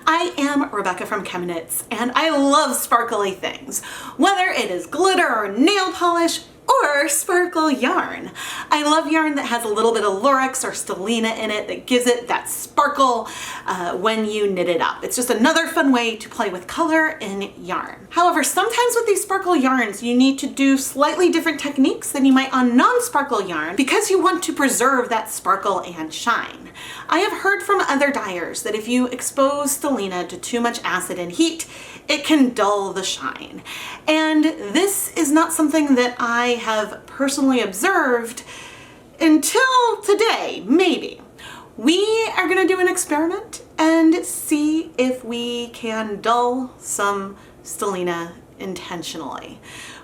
I am Rebecca from ChemKnits, and I love sparkly things, whether it is glitter or nail polish or sparkle yarn. I love yarn that has a little bit of lurex or stellina in it that gives it that sparkle when you knit it up. It's just another fun way to play with color in yarn. However, sometimes with these sparkle yarns, you need to do slightly different techniques than you might on non-sparkle yarn because you want to preserve that sparkle and shine. I have heard from other dyers that if you expose stellina to too much acid and heat, it can dull the shine. And this is not something that I have personally observed until today, maybe. We are gonna do an experiment and see if we can dull some stellina intentionally.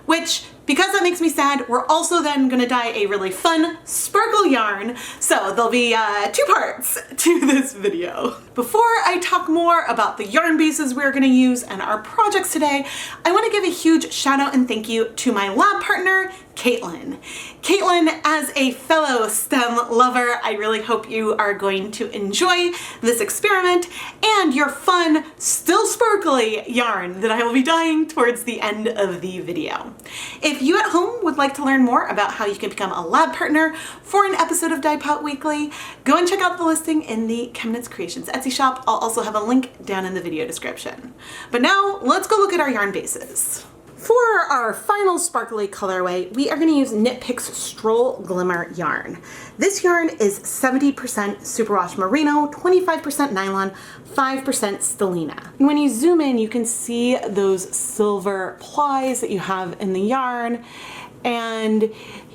Which, because that makes me sad, we're also then gonna dye a really fun sparkle yarn. So there'll be 2 parts to this video. Before I talk more about the yarn bases we're gonna use and our projects today, I wanna give a huge shout out and thank you to my lab partner, Caitlin. Caitlin, as a fellow STEM lover, I really hope you are going to enjoy this experiment and your fun, still sparkly yarn that I will be dyeing towards the end of the video. If you at home would like to learn more about how you can become a lab partner for an episode of Dyepot Weekly, go and check out the listing in the ChemKnits Creations Etsy shop. I'll also have a link down in the video description. But now let's go look at our yarn bases. For our final sparkly colorway, we are going to use Knit Picks Stroll Glimmer yarn. This yarn is 70% superwash merino, 25% nylon, 5% stellina. And when you zoom in, you can see those silver plies that you have in the yarn, and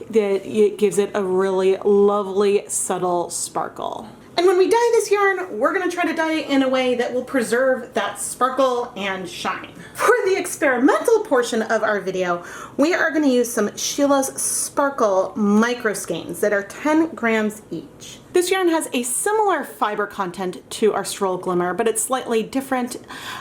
that it gives it a really lovely, subtle sparkle. And when we dye this yarn, we're gonna try to dye it in a way that will preserve that sparkle and shine. For the experimental portion of our video, we are gonna use some Sheila's Sparkle micro skeins that are 10 grams each. This yarn has a similar fiber content to our Stroll Glimmer, but it's slightly different.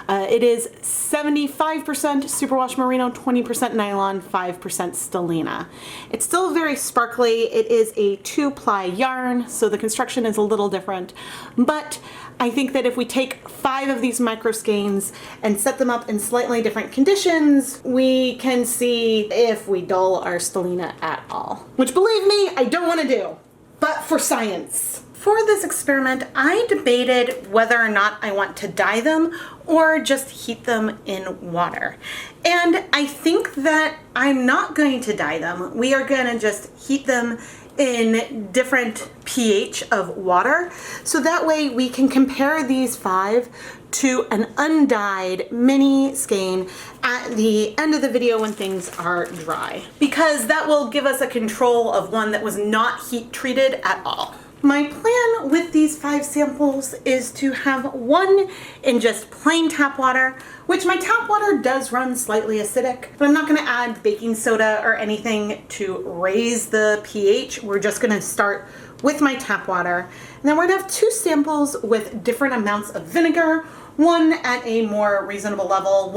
It is 75% superwash merino, 20% nylon, 5% stellina. It's still very sparkly. It is a 2-ply yarn, so the construction is a little different, but I think that if we take 5 of these micro skeins and set them up in slightly different conditions, we can see if we dull our stellina at all. Which, believe me, I don't want to do. But for science. For this experiment, I debated whether or not I want to dye them or just heat them in water. And I think that I'm not going to dye them. We are going to just heat them in different pH of water. So that way we can compare these 5 to an undyed mini skein at the end of the video when things are dry, because that will give us a control of one that was not heat treated at all. My plan with these 5 samples is to have one in just plain tap water, which my tap water does run slightly acidic, but I'm not going to add baking soda or anything to raise the pH. We're just going to start with my tap water. And then we're going to have 2 samples with different amounts of vinegar, one at a more reasonable level,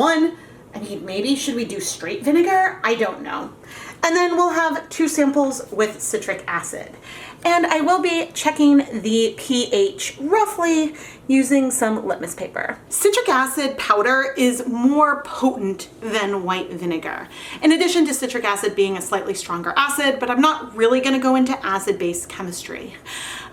I mean, maybe should we do straight vinegar? I don't know. And then we'll have 2 samples with citric acid. And I will be checking the pH roughly using some litmus paper. Citric acid powder is more potent than white vinegar, in addition to citric acid being a slightly stronger acid, but I'm not really going to go into acid-based chemistry.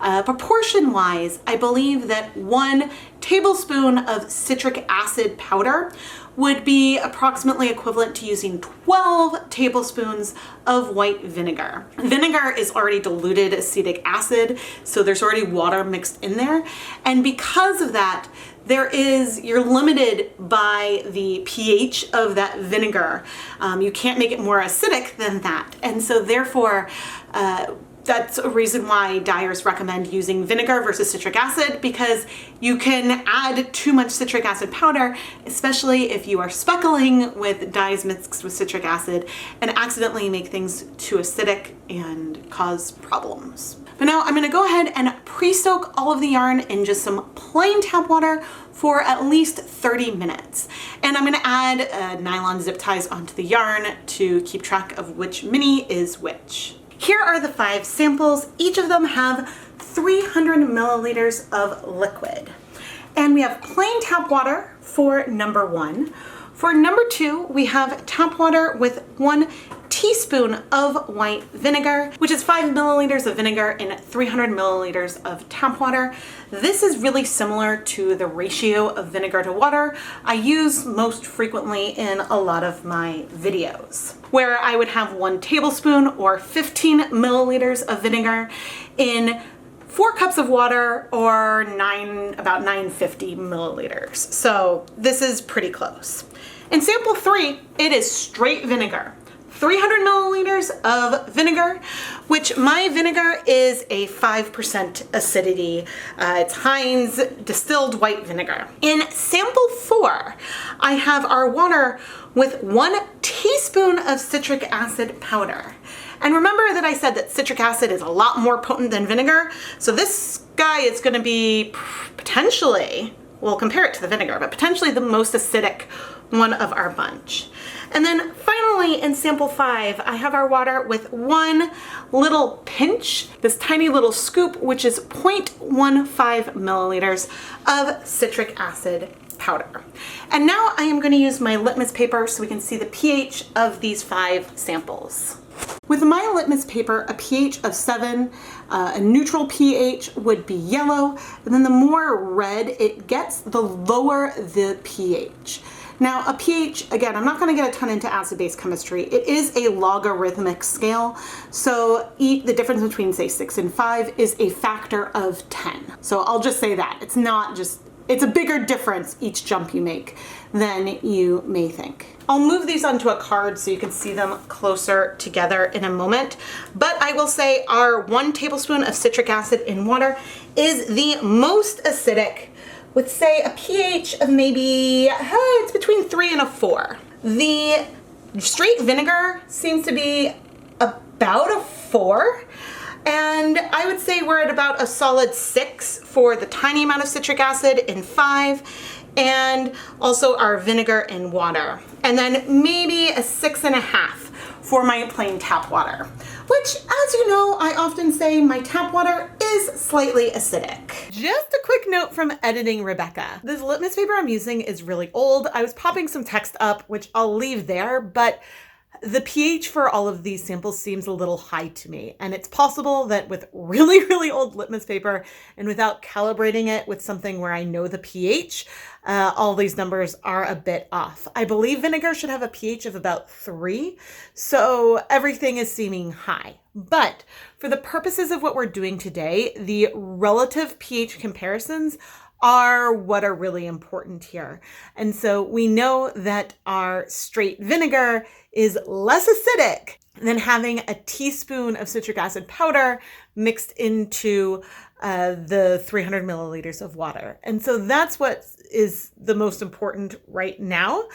Proportion-wise, I believe that 1 tablespoon of citric acid powder would be approximately equivalent to using 12 tablespoons of white vinegar. Vinegar is already diluted acetic acid, so there's already water mixed in there. And because of that, you're limited by the pH of that vinegar. You can't make it more acidic than that. And so therefore, that's a reason why dyers recommend using vinegar versus citric acid, because you can add too much citric acid powder, especially if you are speckling with dyes mixed with citric acid, and accidentally make things too acidic and cause problems. But now I'm going to go ahead and pre-soak all of the yarn in just some plain tap water for at least 30 minutes. And I'm going to add nylon zip ties onto the yarn to keep track of which mini is which. Here are the 5 samples. Each of them have 300 milliliters of liquid. And we have plain tap water for number 1. For number 2, we have tap water with 1 teaspoon of white vinegar, which is 5 milliliters of vinegar in 300 milliliters of tap water. This is really similar to the ratio of vinegar to water I use most frequently in a lot of my videos, where I would have 1 tablespoon or 15 milliliters of vinegar in 4 cups of water, or about 950 milliliters. So this is pretty close. In sample 3, it is straight vinegar. 300 milliliters of vinegar, which my vinegar is a 5% acidity. It's Heinz distilled white vinegar. In sample 4, I have our water with 1 teaspoon of citric acid powder. And remember that I said that citric acid is a lot more potent than vinegar. So this guy is going to be potentially, we'll compare it to the vinegar, but potentially the most acidic one of our bunch. And then finally in sample 5, I have our water with 1 little pinch, this tiny little scoop, which is 0.15 milliliters of citric acid powder. And now I am going to use my litmus paper so we can see the pH of these 5 samples. With my litmus paper, a pH of 7, a neutral pH would be yellow, and then the more red it gets, the lower the pH. Now a pH, again, I'm not going to get a ton into acid-base chemistry. It is a logarithmic scale, so the difference between say 6 and 5 is a factor of 10. So I'll just say that. It's not just, it's a bigger difference each jump you make than you may think. I'll move these onto a card so you can see them closer together in a moment. But I will say our 1 tablespoon of citric acid in water is the most acidic, with say a pH of maybe, it's between 3 and a 4. The straight vinegar seems to be about a 4. And I would say we're at about a solid 6 for the tiny amount of citric acid in 5. And also our vinegar in water. And then maybe a 6.5 for my plain tap water, which, as you know, I often say my tap water is slightly acidic. Just a quick note from editing Rebecca. This litmus paper I'm using is really old. I was popping some text up, which I'll leave there, but the pH for all of these samples seems a little high to me, and it's possible that with really, really old litmus paper and without calibrating it with something where I know the pH, all these numbers are a bit off. I believe vinegar should have a pH of about 3, so everything is seeming high. But for the purposes of what we're doing today, the relative pH comparisons are what are really important here. And so we know that our straight vinegar is less acidic than having a teaspoon of citric acid powder mixed into the 300 milliliters of water. And so that's what is the most important right now.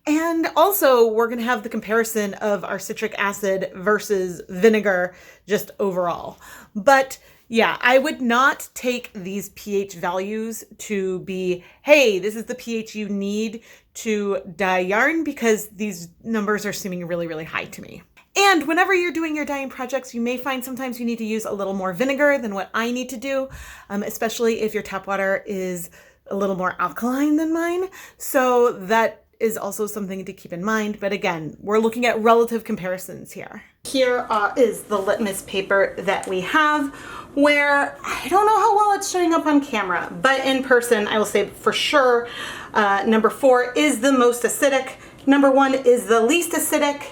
And also we're going to have the comparison of our citric acid versus vinegar just overall. But yeah, I would not take these pH values to be, hey, this is the pH you need to dye yarn, because these numbers are seeming really, really high to me. And whenever you're doing your dyeing projects, you may find sometimes you need to use a little more vinegar than what I need to do, especially if your tap water is a little more alkaline than mine. So that is also something to keep in mind. But again, we're looking at relative comparisons here. Here is the litmus paper that we have, where I don't know how well it's showing up on camera, but in person, I will say for sure, number 4 is the most acidic. Number 1 is the least acidic.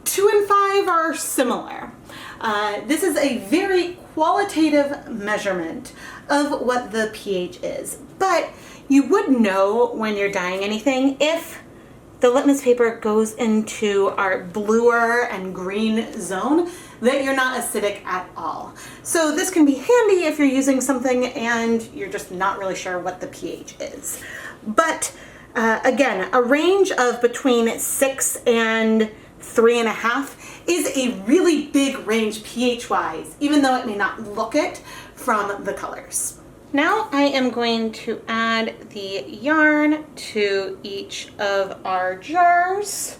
2 and 5 are similar. This is a very qualitative measurement of what the pH is, but you would know when you're dyeing anything if the litmus paper goes into our bluer and green zone, that you're not acidic at all. So this can be handy if you're using something and you're just not really sure what the pH is. But again, a range of between 6 and 3.5 is a really big range pH-wise, even though it may not look it from the colors. Now I am going to add the yarn to each of our jars,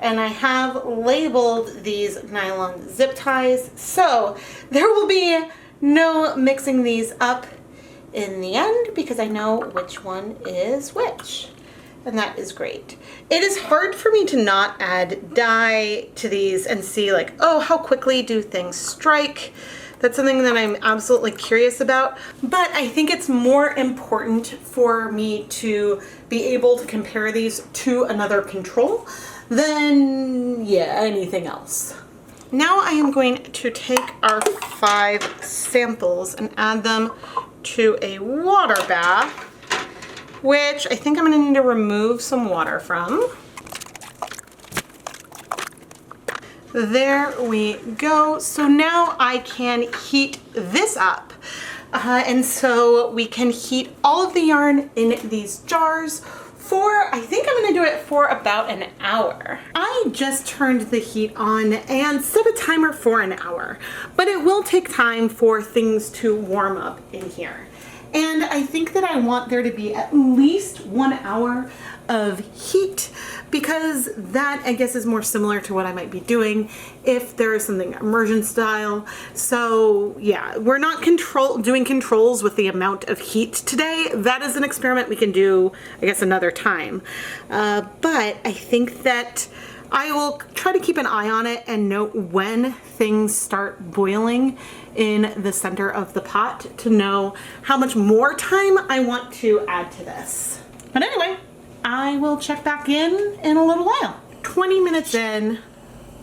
and I have labeled these nylon zip ties, so there will be no mixing these up in the end because I know which one is which. And that is great. It is hard for me to not add dye to these and see like, oh, how quickly do things strike? That's something that I'm absolutely curious about, but I think it's more important for me to be able to compare these to another control than, yeah, anything else. Now I am going to take our 5 samples and add them to a water bath, which I think I'm gonna need to remove some water from. There we go. So now I can heat this up. And so we can heat all of the yarn in these jars for, I think I'm gonna do it for about an hour. I just turned the heat on and set a timer for an hour, but it will take time for things to warm up in here. And I think that I want there to be at least 1 hour of heat because that, I guess, is more similar to what I might be doing if there is something immersion style. So yeah, we're not doing controls with the amount of heat today. That is an experiment we can do, I guess, another time. But I think that I will try to keep an eye on it and note when things start boiling in the center of the pot to know how much more time I want to add to this. But anyway, I will check back in a little while. 20 minutes in,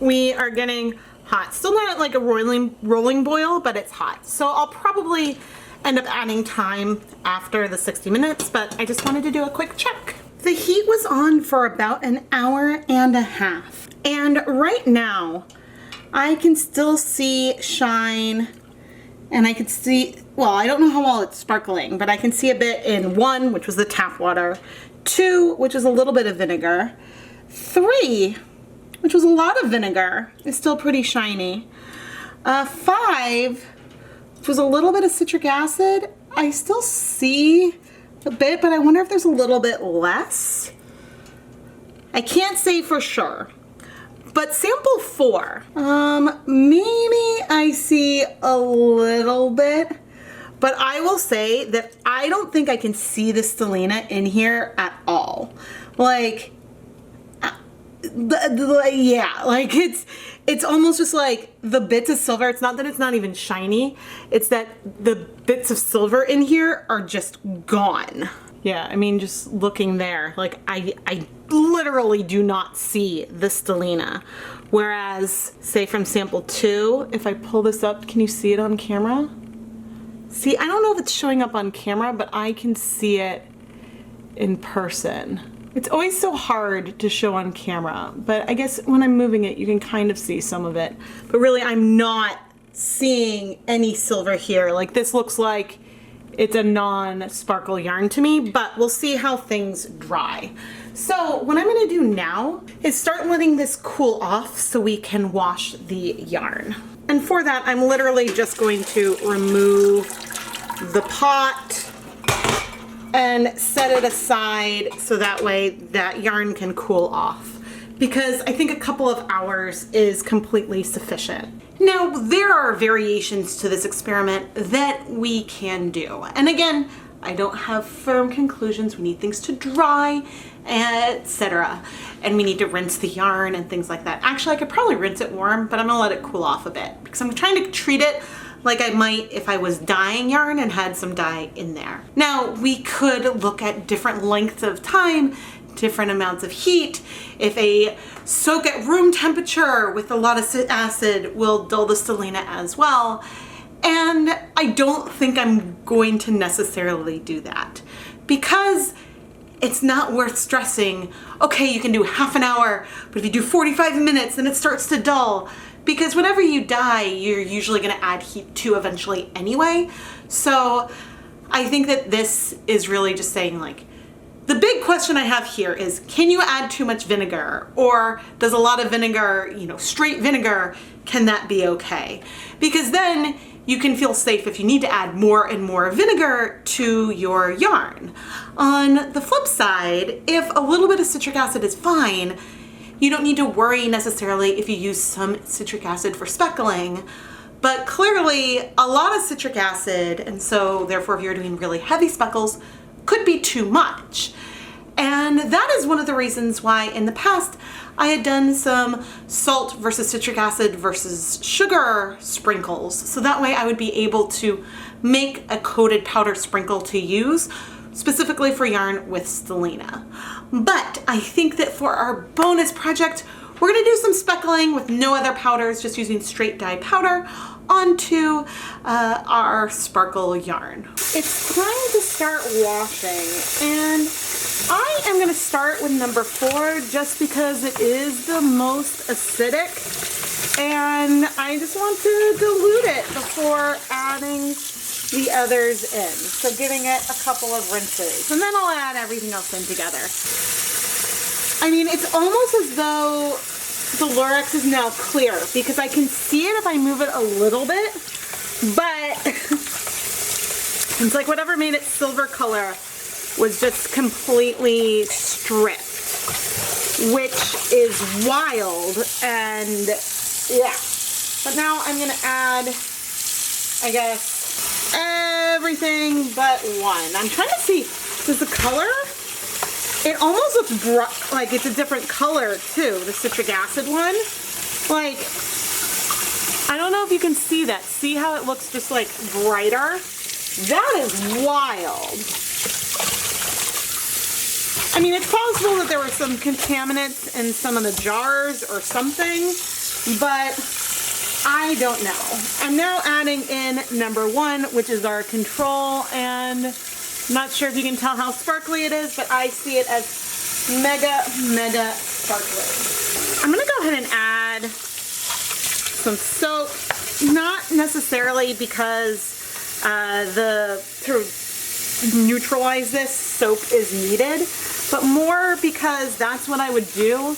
we are getting hot. Still not at like a rolling boil, but it's hot. So I'll probably end up adding time after the 60 minutes, but I just wanted to do a quick check. The heat was on for about an hour and a half. And right now, I can still see shine, and I can see, well, I don't know how well it's sparkling, but I can see a bit in 1, which was the tap water, 2, which is a little bit of vinegar, 3, which was a lot of vinegar, it's still pretty shiny, 5, which was a little bit of citric acid. I still see a bit, but I wonder if there's a little bit less. I can't say for sure. But sample 4, maybe I see a little bit, but I will say that I don't think I can see the Stellina in here at all. Like, yeah, like it's almost just like the bits of silver. It's not that it's not even shiny, it's that the bits of silver in here are just gone. Yeah, I mean, just looking there, like I literally do not see the Stellina. Whereas, say from sample 2, if I pull this up, can you see it on camera? See, I don't know if it's showing up on camera, but I can see it in person. It's always so hard to show on camera, but I guess when I'm moving it, you can kind of see some of it. But really, I'm not seeing any silver here. Like, this looks like it's a non-sparkle yarn to me, but we'll see how things dry. So what I'm gonna do now is start letting this cool off so we can wash the yarn. And for that, I'm literally just going to remove the pot and set it aside so that way that yarn can cool off, because I think a couple of hours is completely sufficient. Now, there are variations to this experiment that we can do. And again, I don't have firm conclusions. We need things to dry, etc. And we need to rinse the yarn and things like that. Actually, I could probably rinse it warm, but I'm gonna let it cool off a bit because I'm trying to treat it like I might if I was dyeing yarn and had some dye in there. Now, we could look at different lengths of time, different amounts of heat. If a soak at room temperature with a lot of acid will dull the Stellina as well. And I don't think I'm going to necessarily do that because it's not worth stressing, okay, you can do half an hour, but if you do 45 minutes, then it starts to dull. Because whenever you dye, you're usually gonna add heat to eventually anyway. So I think that this is really just saying, like, the big question I have here is, can you add too much vinegar? Or does a lot of vinegar, you know, straight vinegar, can that be okay? Because then you can feel safe if you need to add more and more vinegar to your yarn. On the flip side, if a little bit of citric acid is fine, you don't need to worry necessarily if you use some citric acid for speckling, but clearly a lot of citric acid, and so therefore if you're doing really heavy speckles, could be too much. And that is one of the reasons why in the past I had done some salt versus citric acid versus sugar sprinkles. So that way I would be able to make a coated powder sprinkle to use specifically for yarn with Stellina. But I think that for our bonus project, we're gonna do some speckling with no other powders, just using straight dye powder onto our sparkle yarn. It's time to start washing, and I am gonna start with number 4 just because it is the most acidic, and I just want to dilute it before adding the others in. So giving it a couple of rinses, and then I'll add everything else in together. I mean, it's almost as though the Lurex is now clear because I can see it if I move it a little bit, but it's like whatever made it silver color was just completely stripped, which is wild. And yeah, but now I'm gonna add, I guess, everything but one. I'm trying to see, does the color, it almost looks like it's a different color too, the citric acid one. Like, I don't know if you can see that. See how it looks just like brighter? That is wild. I mean, it's possible that there were some contaminants in some of the jars or something, but I don't know. I'm now adding in number 1, which is our control, and I'm not sure if you can tell how sparkly it is, but I see it as mega, mega sparkly. I'm gonna go ahead and add some soap, not necessarily because to neutralize this, soap is needed, but more because that's what I would do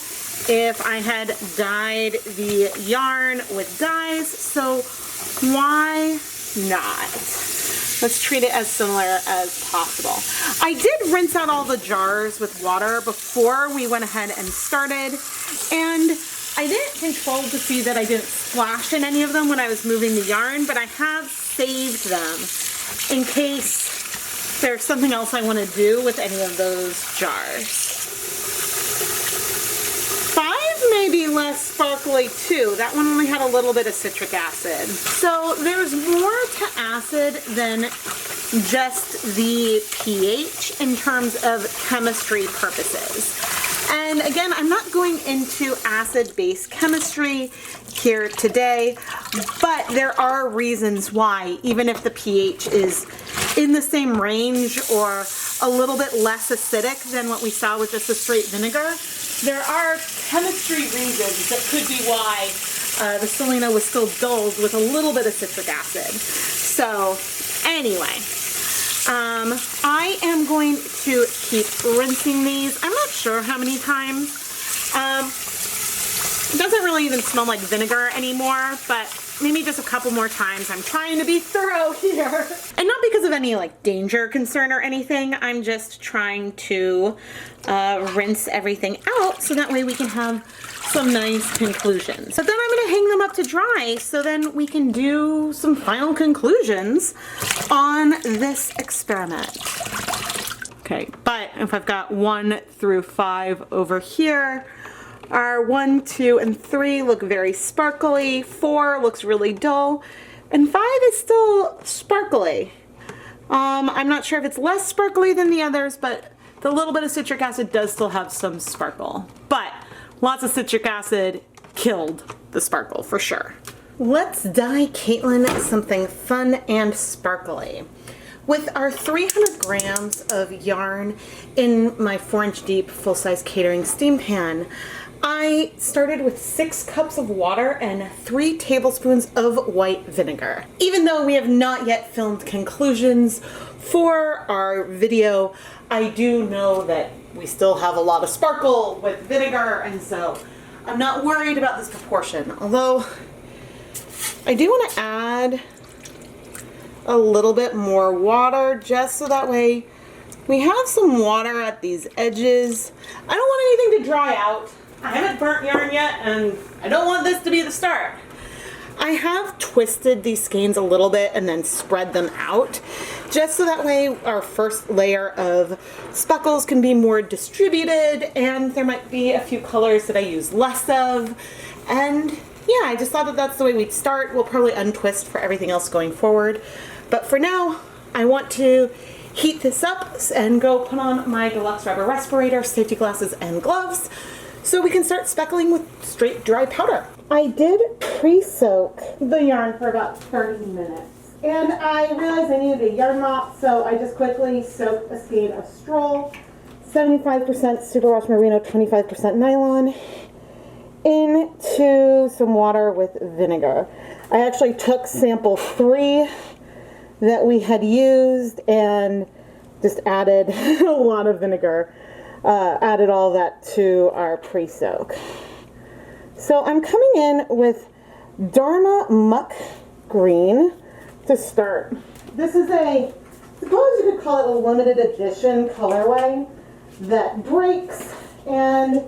if I had dyed the yarn with dyes, so why not? Let's treat it as similar as possible. I did rinse out all the jars with water before we went ahead and started, and I didn't control to see that I didn't splash in any of them when I was moving the yarn, but I have saved them in case there's something else I want to do with any of those jars. 5 may be less sparkly too. That one only had a little bit of citric acid. So there's more to acid than just the pH in terms of chemistry purposes. And again, I'm not going into acid-base chemistry here today, but there are reasons why, even if the pH is in the same range or a little bit less acidic than what we saw with just the straight vinegar, there are chemistry reasons that could be why the Stellina was still dulled with a little bit of citric acid. So anyway, I am going to keep rinsing these. I'm not sure how many times. It doesn't really even smell like vinegar anymore, but maybe just a couple more times. I'm trying to be thorough here. And not because of any like danger concern or anything. I'm just trying to rinse everything out so that way we can have some nice conclusions. But then I'm gonna hang them up to dry so then we can do some final conclusions on this experiment. Okay, but if I've got 1 through 5 over here, our 1, 2, and 3 look very sparkly, 4 looks really dull, and 5 is still sparkly. I'm not sure if it's less sparkly than the others, but the little bit of citric acid does still have some sparkle. But lots of citric acid killed the sparkle for sure. Let's dye Caitlin something fun and sparkly. With our 300 grams of yarn in my 4-inch deep full-size catering steam pan, I started with 6 cups of water and 3 tablespoons of white vinegar. Even though we have not yet filmed conclusions for our video, I do know that we still have a lot of sparkle with vinegar, and so I'm not worried about this proportion. Although, I do want to add a little bit more water just so that way we have some water at these edges. I don't want anything to dry out. I haven't burnt yarn yet, and I don't want this to be the start. I have twisted these skeins a little bit and then spread them out, just so that way our first layer of speckles can be more distributed, and there might be a few colors that I use less of. And yeah, I just thought that that's the way we'd start. We'll probably untwist for everything else going forward. But for now, I want to heat this up and go put on my deluxe rubber respirator, safety glasses, and gloves so we can start speckling with straight dry powder. I did pre-soak the yarn for about 30 minutes. And I realized I needed a yarn mop, so I just quickly soaked a skein of Stroll, 75% superwash merino, 25% nylon, into some water with vinegar. I actually took sample 3 that we had used and just added a lot of vinegar, added all that to our pre-soak. So I'm coming in with Dharma Muck Green to start. This is a, suppose you could call it a limited edition colorway that breaks and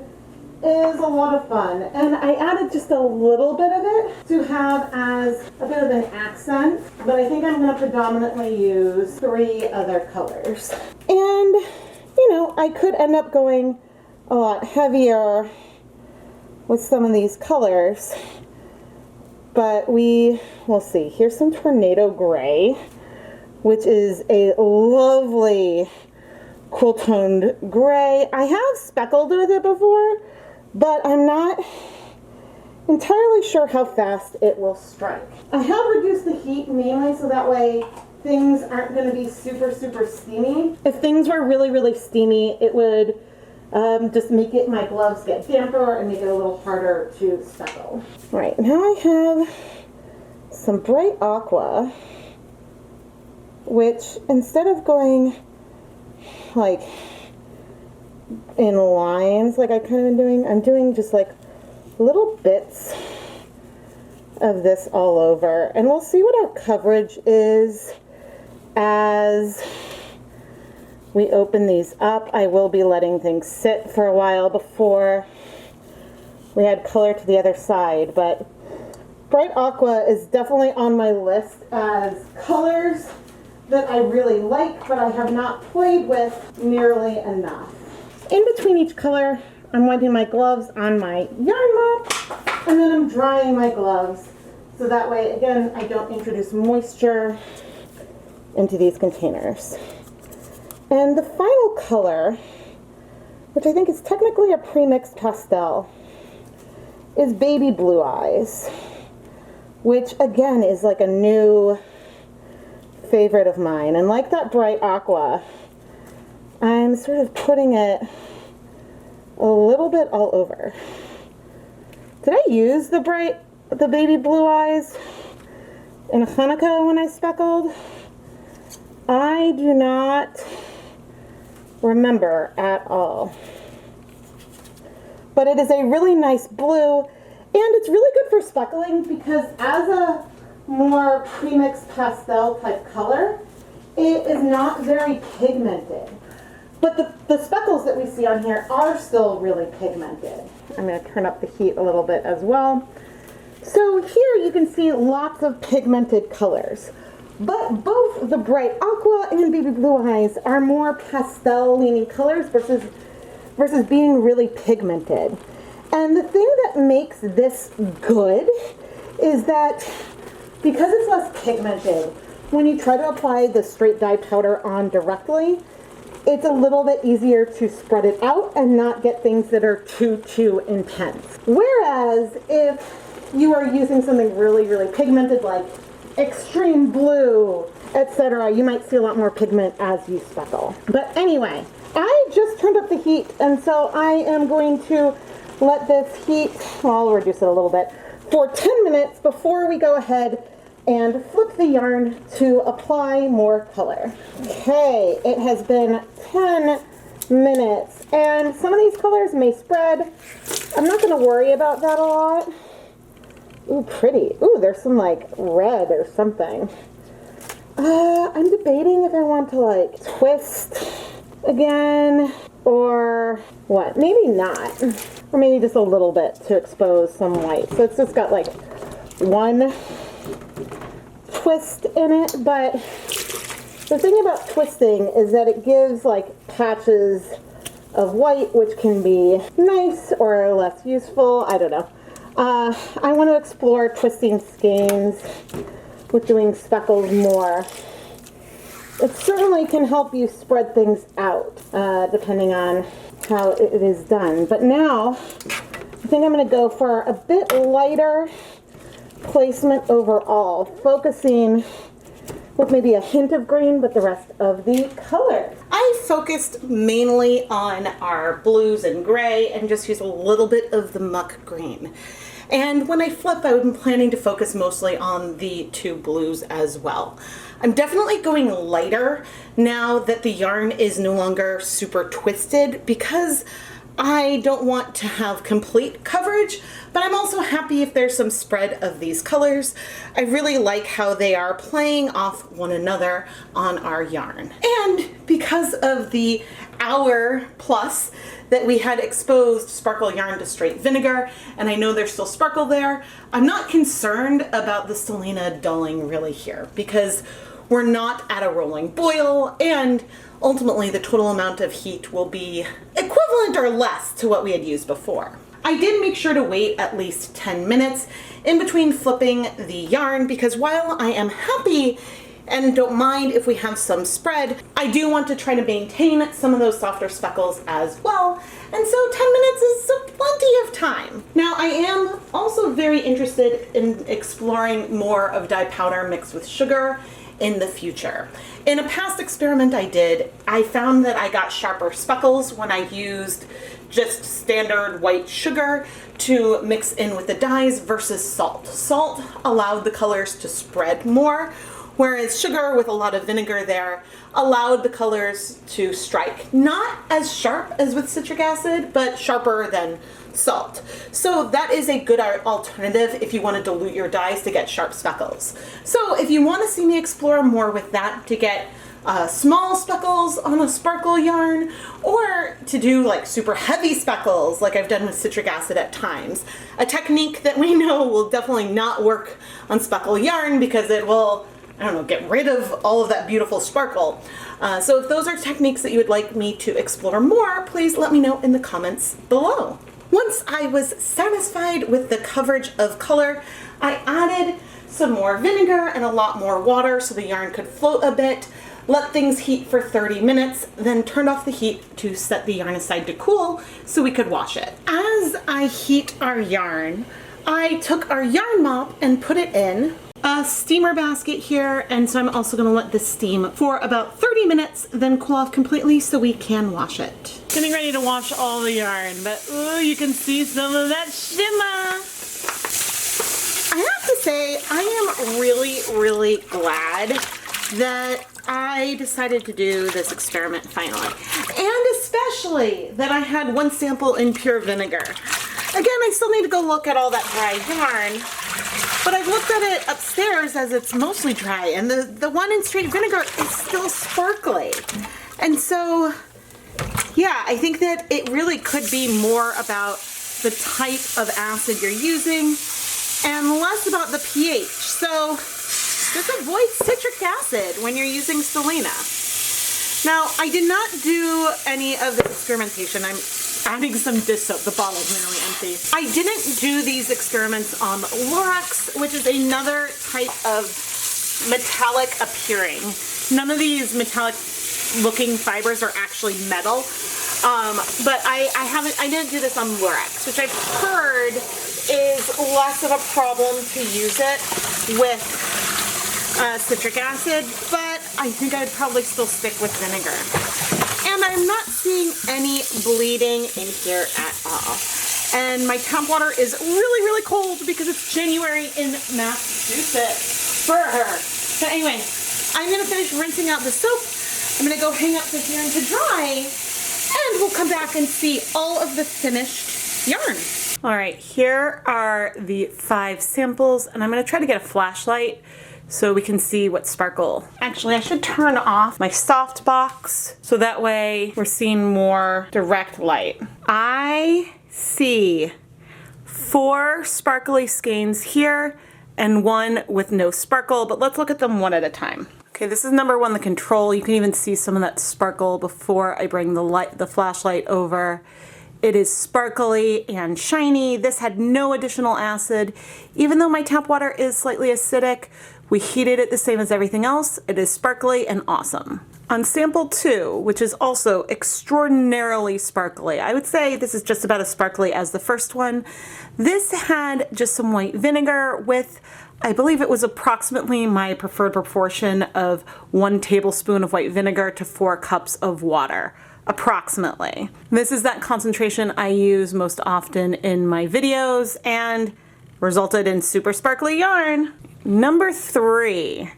is a lot of fun. And I added just a little bit of it to have as a bit of an accent, but I think I'm going to predominantly use 3 other colors. And, you know, I could end up going a lot heavier with some of these colors, but we will see. Here's some Tornado Gray, which is a lovely cool toned gray. I have speckled with it before, but I'm not entirely sure how fast it will strike. I have reduced the heat mainly so that way things aren't going to be super steamy. If things were really steamy, it would just make it, my gloves get damper and make it a little harder to speckle. All right, now I have some bright aqua, which instead of going like in lines like I kind of been doing, I'm doing just like little bits of this all over, and we'll see what our coverage is as we open these up. I will be letting things sit for a while before we add color to the other side, but bright aqua is definitely on my list as colors that I really like, but I have not played with nearly enough. In between each color, I'm wiping my gloves on my yarn mop, and then I'm drying my gloves so that way, again, I don't introduce moisture into these containers. And the final color, which I think is technically a pre-mixed pastel, is Baby Blue Eyes, which again is like a new favorite of mine. And like that bright aqua, I'm sort of putting it a little bit all over. Did I use the Baby Blue Eyes in Hanukkah when I speckled? I do not remember at all. But it is a really nice blue, and it's really good for speckling because as a more premixed pastel type color, it is not very pigmented. But the speckles that we see on here are still really pigmented. I'm going to turn up the heat a little bit as well. So here you can see lots of pigmented colors. But both the bright aqua and Baby Blue Eyes are more pastel-leaning colors versus being really pigmented. And the thing that makes this good is that because it's less pigmented, when you try to apply the straight dye powder on directly, it's a little bit easier to spread it out and not get things that are too intense. Whereas if you are using something really pigmented like extreme blue, etc., you might see a lot more pigment as you speckle. But anyway, I just turned up the heat, and so I am going to let this heat, well, I'll reduce it a little bit, for 10 minutes before we go ahead and flip the yarn to apply more color. Okay, it has been 10 minutes, and some of these colors may spread. I'm not going to worry about that a lot. Ooh, pretty. Ooh, there's some like red or something. I'm debating if I want to like twist again or what. Maybe not. Or maybe just a little bit to expose some white. So it's just got like one twist in it, but the thing about twisting is that it gives like patches of white, which can be nice or less useful. I don't know. I want to explore twisting skeins with doing speckles more. It certainly can help you spread things out, depending on how it is done. But now, I think I'm going to go for a bit lighter placement overall, focusing with maybe a hint of green, but the rest of the color. I focused mainly on our blues and gray and just used a little bit of the muck green. And when I flip, I'm planning to focus mostly on the two blues as well. I'm definitely going lighter now that the yarn is no longer super twisted because I don't want to have complete coverage, but I'm also happy if there's some spread of these colors. I really like how they are playing off one another on our yarn. And because of the hour plus that we had exposed sparkle yarn to straight vinegar, and I know there's still sparkle there, I'm not concerned about the Stellina dulling really here because we're not at a rolling boil, and ultimately the total amount of heat will be equivalent or less to what we had used before. I did make sure to wait at least 10 minutes in between flipping the yarn because while I am happy and don't mind if we have some spread, I do want to try to maintain some of those softer speckles as well, and so 10 minutes is plenty of time. Now I am also very interested in exploring more of dye powder mixed with sugar in the future. In a past experiment I did, I found that I got sharper speckles when I used just standard white sugar to mix in with the dyes versus salt. Salt allowed the colors to spread more, whereas sugar with a lot of vinegar there allowed the colors to strike. Not as sharp as with citric acid, but sharper than salt. So that is a good alternative if you want to dilute your dyes to get sharp speckles. So if you want to see me explore more with that to get small speckles on a sparkle yarn, or to do like super heavy speckles like I've done with citric acid at times, a technique that we know will definitely not work on speckle yarn because it will, I don't know, get rid of all of that beautiful sparkle. So if those are techniques that you would like me to explore more, please let me know in the comments below. Once I was satisfied with the coverage of color, I added some more vinegar and a lot more water so the yarn could float a bit, let things heat for 30 minutes, then turned off the heat to set the yarn aside to cool so we could wash it. As I heat our yarn, I took our yarn mop and put it in a steamer basket here, and so I'm also going to let this steam for about 30 minutes, then cool off completely so we can wash it. Getting ready to wash all the yarn, but ooh, you can see some of that shimmer. I have to say, I am really glad that I decided to do this experiment finally, and especially that I had one sample in pure vinegar. Again, I still need to go look at all that dry yarn, but I've looked at it upstairs as it's mostly dry, and the one in straight vinegar is still sparkly. And so, yeah, I think that it really could be more about the type of acid you're using and less about the pH. So just avoid citric acid when you're using Stellina. Now, I did not do any of this experimentation. I'm adding some dish soap. The bottle's nearly empty. I didn't do these experiments on Lorax, which is another type of metallic appearing. None of these metallic looking fibers are actually metal. But I didn't do this on Lorax, which I've heard is less of a problem to use it with citric acid, but I think I'd probably still stick with vinegar. And I'm not seeing any bleeding in here at all. And my tap water is really cold because it's January in Massachusetts. Brr. So anyway, I'm gonna finish rinsing out the soap. I'm gonna go hang up the yarn to dry, and we'll come back and see all of the finished yarn. All right, here are the 5 samples, and I'm gonna try to get a flashlight so we can see what sparkle. Actually, I should turn off my soft box so that way we're seeing more direct light. I see 4 sparkly skeins here and one with no sparkle, but let's look at them one at a time. Okay, this is number one, the control. You can even see some of that sparkle before I bring the flashlight over. It is sparkly and shiny. This had no additional acid. Even though my tap water is slightly acidic, we heated it the same as everything else. It is sparkly and awesome. On sample 2, which is also extraordinarily sparkly, I would say this is just about as sparkly as the first one. This had just some white vinegar with, I believe it was approximately my preferred proportion of 1 tablespoon of white vinegar to 4 cups of water. Approximately. This is that concentration I use most often in my videos and resulted in super sparkly yarn. Number 3.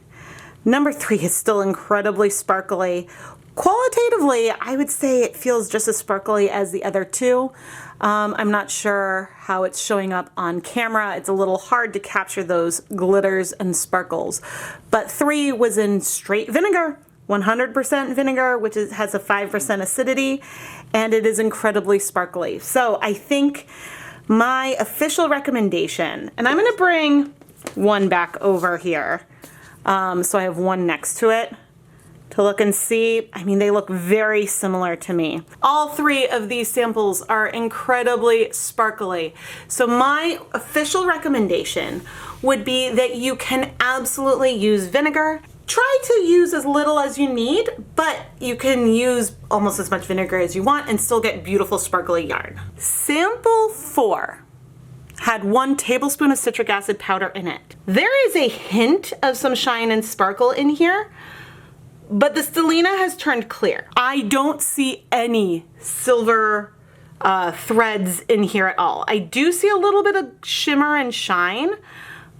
Number 3 is still incredibly sparkly. Qualitatively, I would say it feels just as sparkly as the other 2. I'm not sure how it's showing up on camera. It's a little hard to capture those glitters and sparkles. But 3 was in straight vinegar. 100% vinegar, which has a 5% acidity, and it is incredibly sparkly. So I think my official recommendation, and I'm going to bring one back over here, so I have one next to it to look and see. I mean, they look very similar to me. All 3 of these samples are incredibly sparkly. So my official recommendation would be that you can absolutely use vinegar. Try to use as little as you need, but you can use almost as much vinegar as you want and still get beautiful sparkly yarn. Sample 4 had 1 tablespoon of citric acid powder in it. There is a hint of some shine and sparkle in here, but the Stellina has turned clear. I don't see any silver threads in here at all. I do see a little bit of shimmer and shine,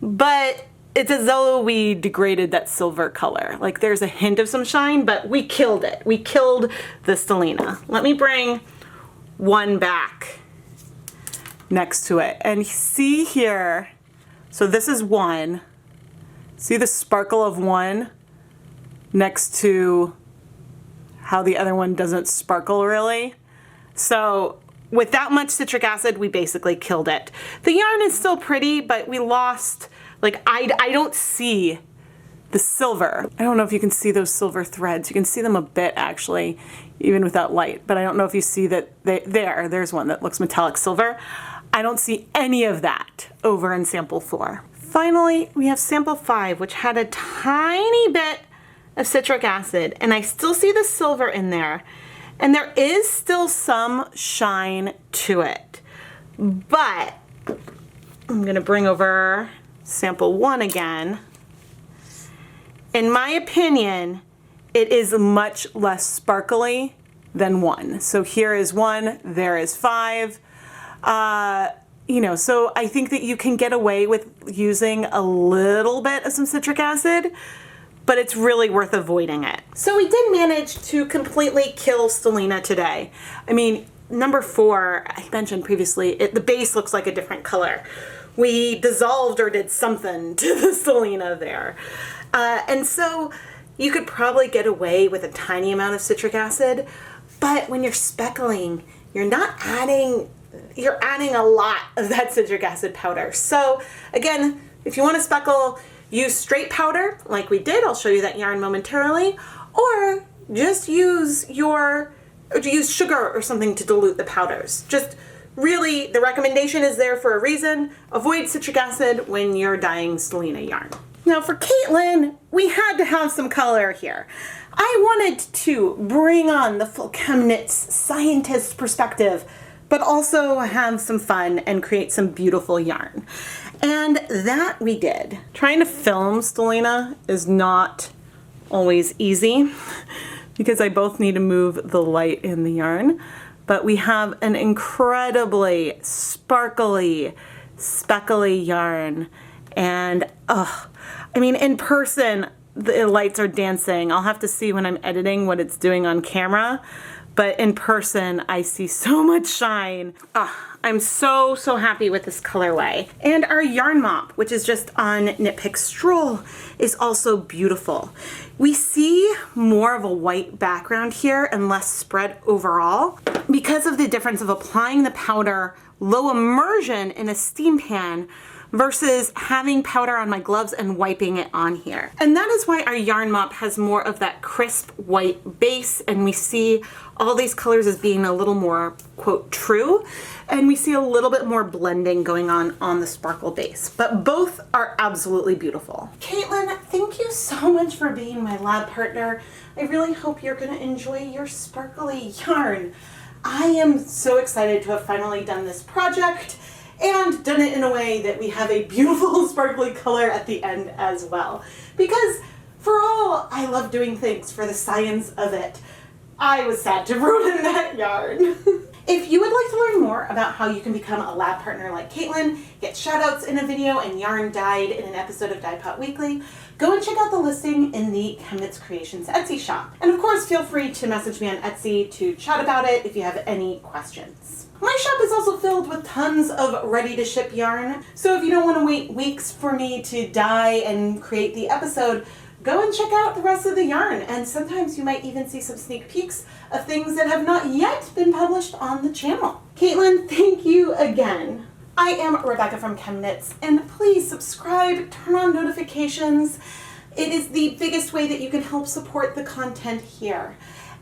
but it's as though we degraded that silver color. Like there's a hint of some shine, but we killed it. We killed the Stellina. Let me bring one back next to it and see here. So this is 1. See the sparkle of 1 next to how the other one doesn't sparkle really? So with that much citric acid, we basically killed it. The yarn is still pretty, but we lost, like I don't see the silver. I don't know if you can see those silver threads. You can see them a bit actually, even without light, but I don't know if you see that there's one that looks metallic silver. I don't see any of that over in sample 4. Finally, we have sample 5, which had a tiny bit of citric acid, and I still see the silver in there. And there is still some shine to it. But I'm gonna bring over sample 1 again. In my opinion, it is much less sparkly than 1. So here is 1, there is 5. You know, so I think that you can get away with using a little bit of some citric acid, but it's really worth avoiding it. So we did manage to completely kill Stellina today. I mean, number 4, I mentioned previously, the base looks like a different color. We dissolved or did something to the Stellina there. And so you could probably get away with a tiny amount of citric acid, but when you're speckling, you're adding a lot of that citric acid powder. So again, if you want to speckle, use straight powder like we did. I'll show you that yarn momentarily, or just use sugar or something to dilute the powders. Just really, the recommendation is there for a reason. Avoid citric acid when you're dyeing Stellina yarn. Now for Caitlin, we had to have some color here. I wanted to bring on the full ChemKnits scientist perspective, but also have some fun and create some beautiful yarn. And that we did. Trying to film Stellina is not always easy because I both need to move the light in the yarn, but we have an incredibly sparkly, speckly yarn. And I mean, in person, the lights are dancing. I'll have to see when I'm editing what it's doing on camera, but in person, I see so much shine. I'm so happy with this colorway. And our yarn mop, which is just on Knit Pick Stroll, is also beautiful. We see more of a white background here and less spread overall because of the difference of applying the powder low immersion in a steam pan versus having powder on my gloves and wiping it on here. And that is why our yarn mop has more of that crisp white base, and we see all these colors as being a little more, quote, true, and we see a little bit more blending going on the sparkle base, but both are absolutely beautiful. Caitlin, thank you so much for being my lab partner. I really hope you're gonna enjoy your sparkly yarn. I am so excited to have finally done this project and done it in a way that we have a beautiful sparkly color at the end as well. Because for all I love doing things for the science of it, I was sad to ruin that yarn. If you would like to learn more about how you can become a lab partner like Caitlin, get shoutouts in a video and yarn dyed in an episode of Dyepot Weekly, go and check out the listing in the ChemKnits Creations Etsy shop. And of course, feel free to message me on Etsy to chat about it if you have any questions. My shop is also filled with tons of ready-to-ship yarn, so if you don't want to wait weeks for me to dye and create the episode, go and check out the rest of the yarn, and sometimes you might even see some sneak peeks of things that have not yet been published on the channel. Caitlin, thank you again. I am Rebecca from ChemKnits, and please subscribe, turn on notifications. It is the biggest way that you can help support the content here.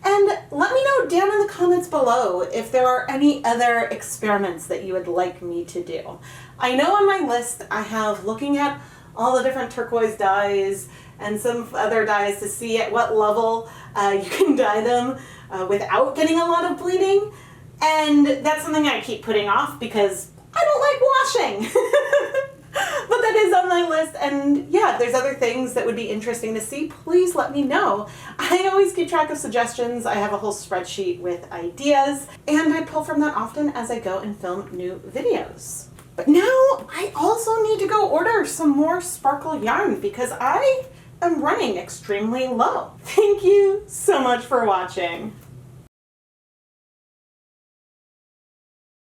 And let me know down in the comments below if there are any other experiments that you would like me to do. I know on my list I have looking at all the different turquoise dyes and some other dyes to see at what level you can dye them without getting a lot of bleeding. And that's something I keep putting off because I don't like washing. But that is on my list, and yeah, if there's other things that would be interesting to see, please let me know. I always keep track of suggestions. I have a whole spreadsheet with ideas, and I pull from that often as I go and film new videos. But now I also need to go order some more sparkle yarn because I am running extremely low. Thank you so much for watching.